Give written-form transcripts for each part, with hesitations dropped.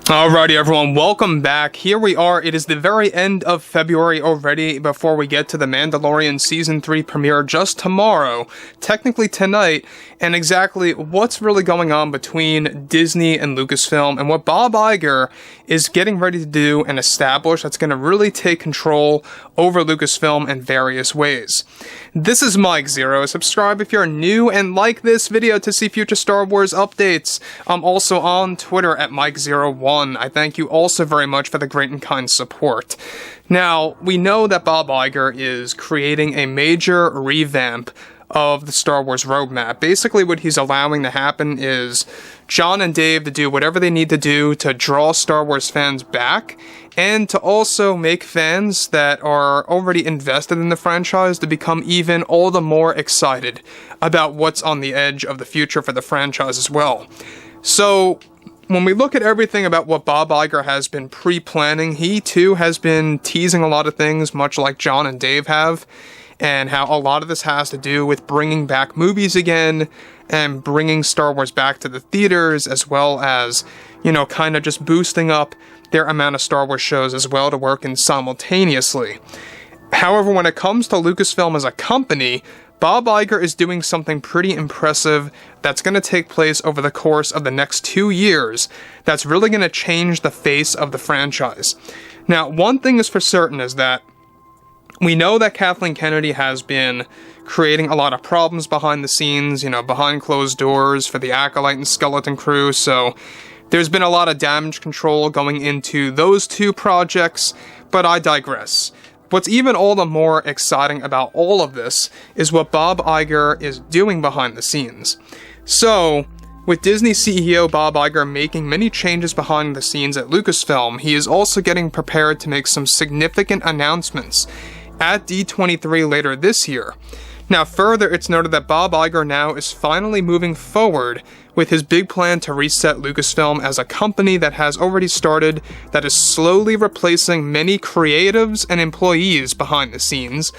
Alrighty everyone, welcome back. Here we are, it is the very end of February already before we get to the Mandalorian Season 3 premiere just tomorrow, technically tonight, and exactly what's really going on between Disney and Lucasfilm and what Bob Iger is getting ready to do and establish that's going to really take control over Lucasfilm in various ways. This is Mike Zero. Subscribe if you're new and like this video to see future Star Wars updates. I'm also on Twitter at Mike01. I thank you also very much for the great and kind support. Now, we know that Bob Iger is creating a major revamp of the Star Wars roadmap. Basically, what he's allowing to happen is John and Dave to do whatever they need to do to draw Star Wars fans back, and to also make fans that are already invested in the franchise to become even all the more excited about what's on the edge of the future for the franchise as well. So, when we look at everything about what Bob Iger has been pre-planning, he too has been teasing a lot of things, much like John and Dave have, and how a lot of this has to do with bringing back movies again, and bringing Star Wars back to the theaters, as well as, you know, kind of just boosting up their amount of Star Wars shows as well to work in simultaneously. However, when it comes to Lucasfilm as a company, Bob Iger is doing something pretty impressive that's going to take place over the course of the next 2 years that's really going to change the face of the franchise. Now, one thing is for certain is that we know that Kathleen Kennedy has been creating a lot of problems behind the scenes, you know, behind closed doors for the Acolyte and Skeleton Crew, so there's been a lot of damage control going into those two projects, but I digress. What's even all the more exciting about all of this is what Bob Iger is doing behind the scenes. So, with Disney CEO Bob Iger making many changes behind the scenes at Lucasfilm, he is also getting prepared to make some significant announcements at D23 later this year. Now further, it's noted that Bob Iger now is finally moving forward with his big plan to reset Lucasfilm as a company that has already started, that is slowly replacing many creatives and employees behind the scenes,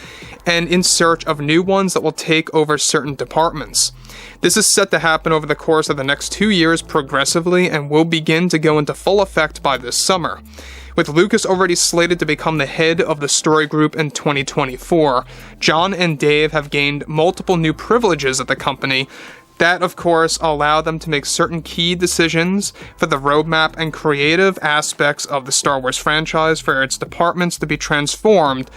and in search of new ones that will take over certain departments. This is set to happen over the course of the next 2 years progressively and will begin to go into full effect by this summer. With Lucas already slated to become the head of the story group in 2024, John and Dave have gained multiple new privileges at the company that, of course, allow them to make certain key decisions for the roadmap and creative aspects of the Star Wars franchise for its departments to be transformed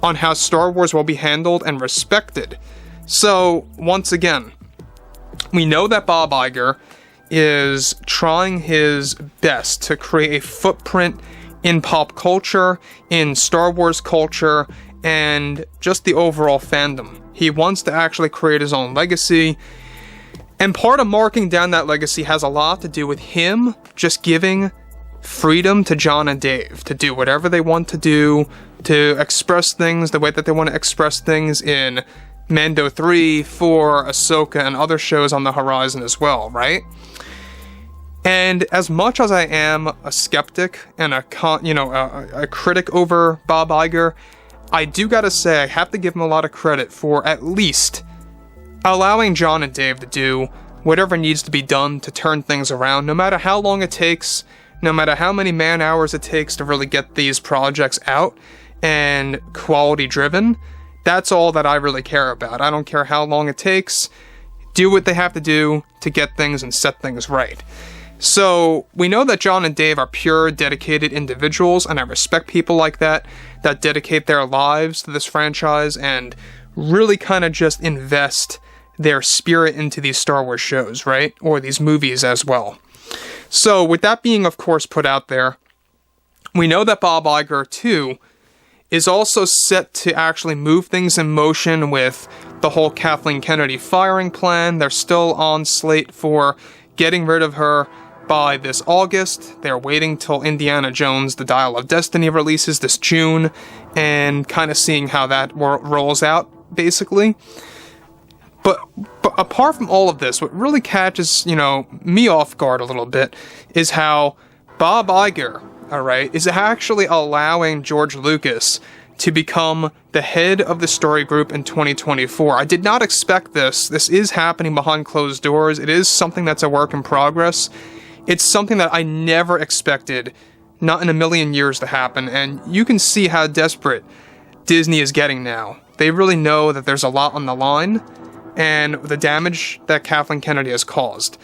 on how Star Wars will be handled and respected. So, once again, we know that Bob Iger is trying his best to create a footprint in pop culture, in Star Wars culture, and just the overall fandom. He wants to actually create his own legacy, and part of marking down that legacy has a lot to do with him just giving freedom to John and Dave to do whatever they want to do, to express things the way that they want to express things in Mando 3, 4, Ahsoka, and other shows on the horizon as well, right? And as much as I am a skeptic and a critic over Bob Iger, I do gotta say I have to give him a lot of credit for at least allowing John and Dave to do whatever needs to be done to turn things around, no matter how long it takes, no matter how many man hours it takes to really get these projects out and quality driven. That's all that I really care about. I don't care how long it takes. Do what they have to do to get things and set things right. So, we know that John and Dave are pure, dedicated individuals, and I respect people like that dedicate their lives to this franchise and really kind of just invest their spirit into these Star Wars shows, right? Or these movies as well. So, with that being, of course, put out there, we know that Bob Iger, too, is also set to actually move things in motion with the whole Kathleen Kennedy firing plan. They're still on slate for getting rid of her by this August. They're waiting till Indiana Jones, The Dial of Destiny releases this June, and kind of seeing how that rolls out, basically. But apart from all of this, what really catches, me off guard a little bit is how Bob Iger, alright, is actually allowing George Lucas to become the head of the story group in 2024. I did not expect this. This is happening behind closed doors. It is something that's a work in progress. It's something that I never expected, not in a million years, to happen, and you can see how desperate Disney is getting now. They really know that there's a lot on the line, and the damage that Kathleen Kennedy has caused.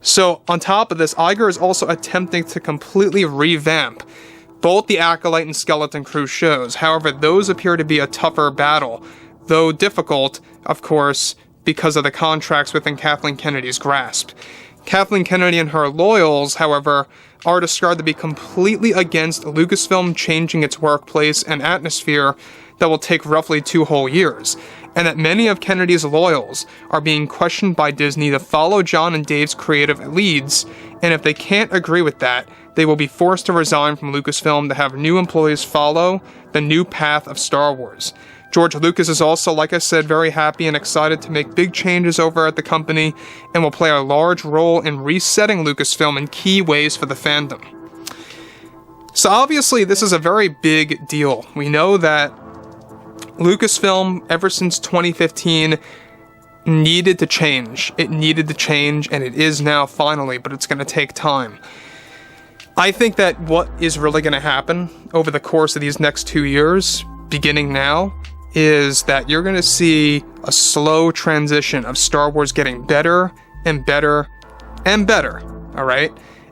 So, on top of this, Iger is also attempting to completely revamp both the Acolyte and Skeleton Crew shows. However, those appear to be a tougher battle, though difficult, of course, because of the contracts within Kathleen Kennedy's grasp. Kathleen Kennedy and her loyals, however, are described to be completely against Lucasfilm changing its workplace and atmosphere that will take roughly 2 whole years, and that many of Kennedy's loyals are being questioned by Disney to follow John and Dave's creative leads, and if they can't agree with that, they will be forced to resign from Lucasfilm to have new employees follow the new path of Star Wars. George Lucas is also, like I said, very happy and excited to make big changes over at the company and will play a large role in resetting Lucasfilm in key ways for the fandom. So obviously this is a very big deal. We know that Lucasfilm, ever since 2015, needed to change. It needed to change, and it is now finally, but it's going to take time. I think that what is really going to happen over the course of these next 2 years, beginning now, is that you're going to see a slow transition of Star Wars getting better and better and better, alright?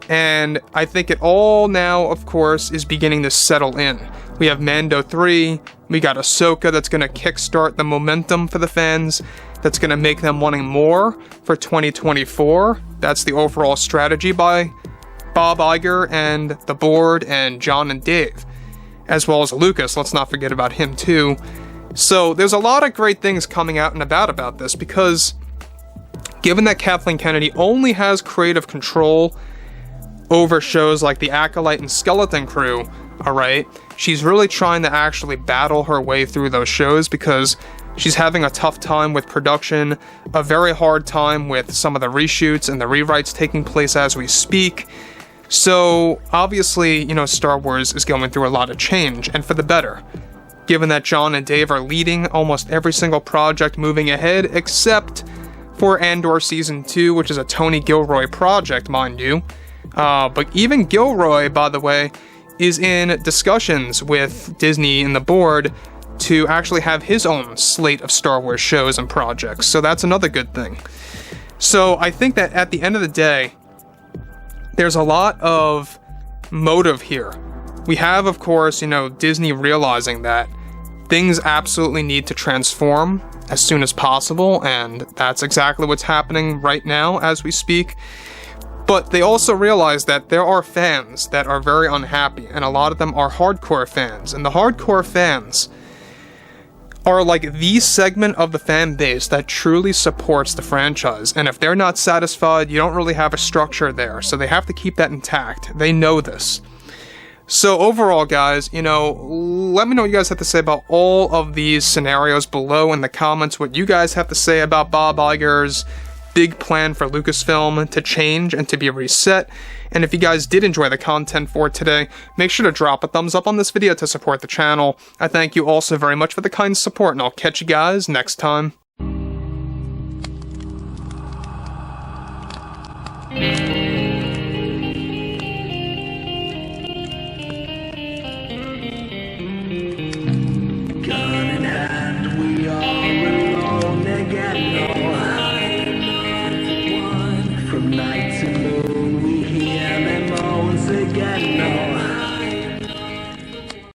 And I think it all now, of course, is beginning to settle in. We have Mando 3, we got Ahsoka that's going to kickstart the momentum for the fans, that's going to make them wanting more for 2024. That's the overall strategy by Bob Iger and the board and John and Dave, as well as Lucas. Let's not forget about him too. So there's a lot of great things coming out and about this, because given that Kathleen Kennedy only has creative control over shows like the Acolyte and Skeleton Crew, alright, she's really trying to actually battle her way through those shows, because she's having a tough time with production, a very hard time with some of the reshoots and the rewrites taking place as we speak. So obviously, you know, Star Wars is going through a lot of change, and for the better, given that John and Dave are leading almost every single project moving ahead, except for Andor Season 2, which is a Tony Gilroy project, mind you. But even Gilroy, by the way, is in discussions with Disney and the board to actually have his own slate of Star Wars shows and projects, so that's another good thing. So I think that at the end of the day, there's a lot of motive here. We have, of course, you know, Disney realizing that things absolutely need to transform as soon as possible, and that's exactly what's happening right now as we speak. But they also realize that there are fans that are very unhappy, and a lot of them are hardcore fans, and the hardcore fans are like the segment of the fan base that truly supports the franchise, and if they're not satisfied, you don't really have a structure there, so they have to keep that intact. They know this. So overall, guys, you know, let me know what you guys have to say about all of these scenarios below in the comments, what you guys have to say about Bob Iger's big plan for Lucasfilm to change and to be reset. And if you guys did enjoy the content for today, make sure to drop a thumbs up on this video to support the channel. I thank you all so very much for the kind support, and I'll catch you guys next time. Night to moon, we hear them moans again.